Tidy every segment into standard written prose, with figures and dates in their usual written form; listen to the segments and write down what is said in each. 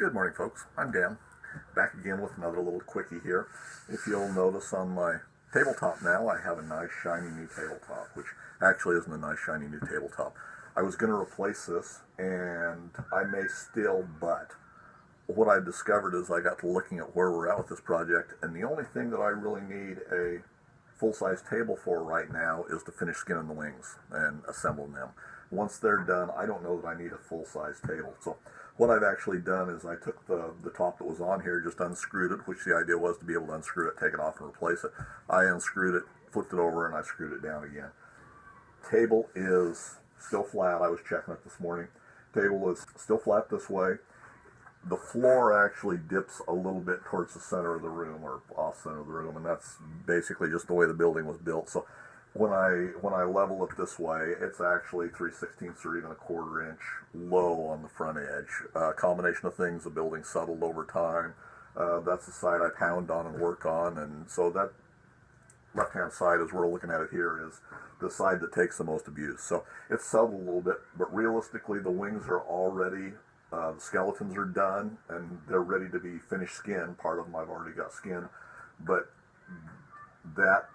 Good morning, folks. I'm Dan, back again with another little quickie here. If you'll notice on my tabletop now, I have a nice shiny new tabletop, which actually isn't a nice shiny new tabletop. I was going to replace this, and I may still, but what I've discovered is I got to looking at where we're at with this project, and the only thing that I really need a full-size table for right now is to finish skinning the wings and assembling them. Once they're done, I don't know that I need a full-size table. So what I've actually done is I took the top that was on here, just unscrewed it, which the idea was to be able to unscrew it, take it off, and replace it. I unscrewed it, flipped it over, and I screwed it down again. Table is still flat. I was checking it this morning. Table is still flat this way. The floor actually dips a little bit towards the center of the room, or off center of the room, and that's basically just the way the building was built. So when I level it this way, it's actually 3/16 or even a 1/4 inch low on the front edge. Combination of things, the building settled over time. That's the side I pound on and work on, and so that left-hand side, as we're looking at it here, is the side that takes the most abuse. So it's settled a little bit, but realistically, the wings are already, the skeletons are done, and they're ready to be finished skin. Part of them I've already got skin, but that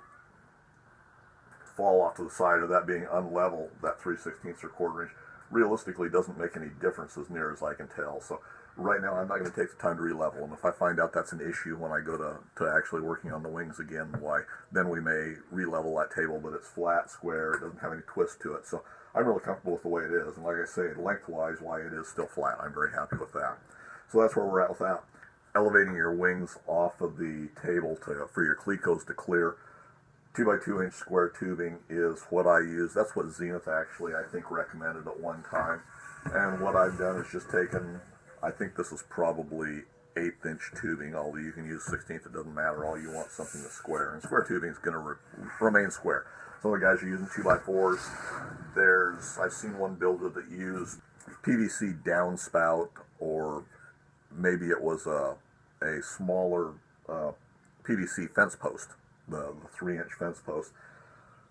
fall off to the side of that being unlevel, that 3/16 or 1/4 inch, realistically doesn't make any difference as near as I can tell. So right now I'm not going to take the time to re-level them. If I find out that's an issue when I go to actually working on the wings again, then we may re-level that table, but it's flat, square, it doesn't have any twist to it. So I'm really comfortable with the way it is, and like I say, lengthwise, why it is still flat, I'm very happy with that. So that's where we're at with that. Elevating your wings off of the table for your clecos to clear. 2x2 inch square tubing is what I use. That's what Zenith actually, I think, recommended at one time. And what I've done is just taken, I think this is probably 1/8 inch tubing, although you can use 16th, it doesn't matter. All you want something that's square. And square tubing is going to remain square. Some of the guys are using 2x4s. I've seen one builder that used PVC downspout, or maybe it was a smaller PVC fence post. The 3-inch fence post.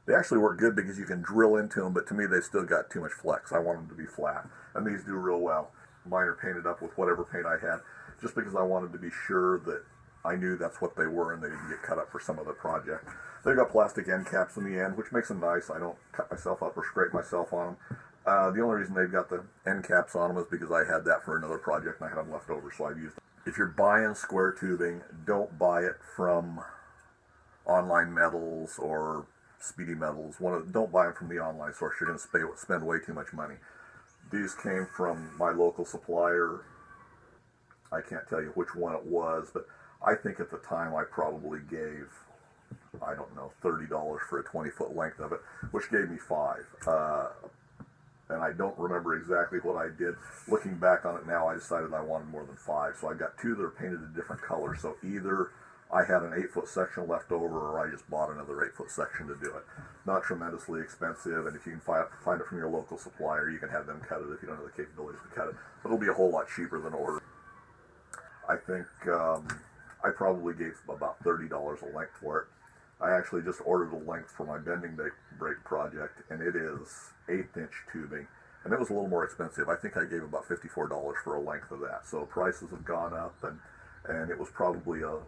They actually work good because you can drill into them, but to me they still got too much flex. I want them to be flat, and these do real well. Mine are painted up with whatever paint I had, just because I wanted to be sure that I knew that's what they were and they didn't get cut up for some other project. They've got plastic end caps in the end, which makes them nice. I don't cut myself up or scrape myself on them. The only reason they've got the end caps on them is because I had that for another project and I had them left over, so I've used them. If you're buying square tubing, don't buy it from Online Metals or Speedy Metals. Don't buy them from the online source. You're going to spend way too much money. These came from my local supplier. I can't tell you which one it was, but I think at the time I probably gave, I don't know, $30 for a 20-foot length of it, which gave me 5. And I don't remember exactly what I did. Looking back on it now, I decided I wanted more than 5. So I got 2 that are painted a different color. So either I had an 8-foot section left over, or I just bought another 8-foot section to do it. Not tremendously expensive, and if you can find it from your local supplier, you can have them cut it if you don't have the capabilities to cut it. But it'll be a whole lot cheaper than order. I think I probably gave about $30 a length for it. I actually just ordered a length for my bending brake project, and it is 1/8 inch tubing, and it was a little more expensive. I think I gave about $54 for a length of that. So prices have gone up, and it was probably a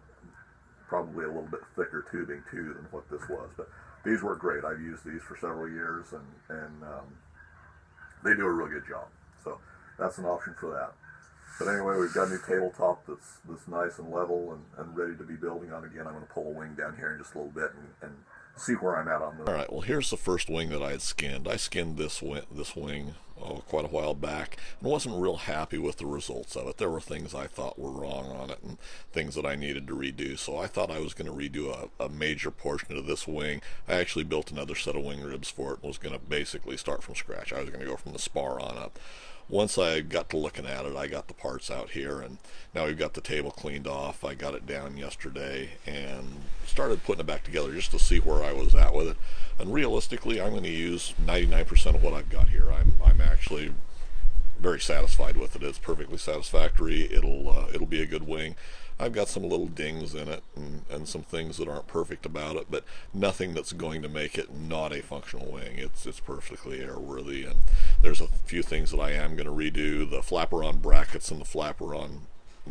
little bit thicker tubing too than what this was, but these work great. I've used these for several years, and they do a real good job. So that's an option for that. But anyway, we've got a new tabletop that's nice and level and ready to be building on again. I'm going to pull a wing down here in just a little bit and see where I'm at on this. Alright, well here's the first wing that I had skinned. I skinned this wing quite a while back and wasn't real happy with the results of it. There were things I thought were wrong on it and things that I needed to redo, so I thought I was going to redo a major portion of this wing. I actually built another set of wing ribs for it and was going to basically start from scratch. I was going to go from the spar on up. Once I got to looking at it, I got the parts out here, and now we've got the table cleaned off. I got it down yesterday and started putting it back together just to see where I was at with it. And realistically, I'm going to use 99% of what I've got here. I'm actually very satisfied with it. It's perfectly satisfactory. It'll be a good wing. I've got some little dings in it and some things that aren't perfect about it, but nothing that's going to make it not a functional wing. It's perfectly airworthy, and there's a few things that I am going to redo. The flapper-on brackets and the flapper-on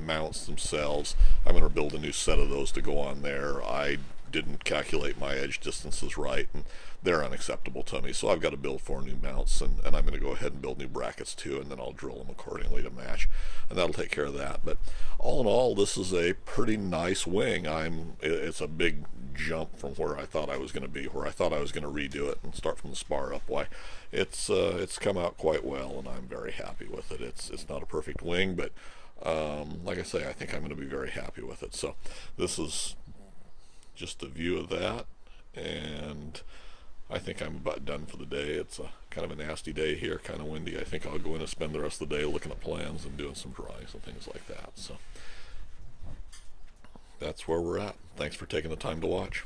mounts themselves, I'm going to build a new set of those to go on there. I didn't calculate my edge distances right, and they're unacceptable to me, so I've got to build 4 new mounts, and I'm going to go ahead and build new brackets too, and then I'll drill them accordingly to match, and that'll take care of that. But all in all, this is a pretty nice wing. It's a big jump from where I thought I was going to be, where I thought I was going to redo it and start from the spar up. Why, it's come out quite well, and I'm very happy with it. It's not a perfect wing, but like I say, I think I'm going to be very happy with it. So this is just a view of that, and I think I'm about done for the day. It's a kind of a nasty day here, kind of windy. I think I'll go in and spend the rest of the day looking at plans and doing some drawings and things like that. So that's where we're at. Thanks for taking the time to watch.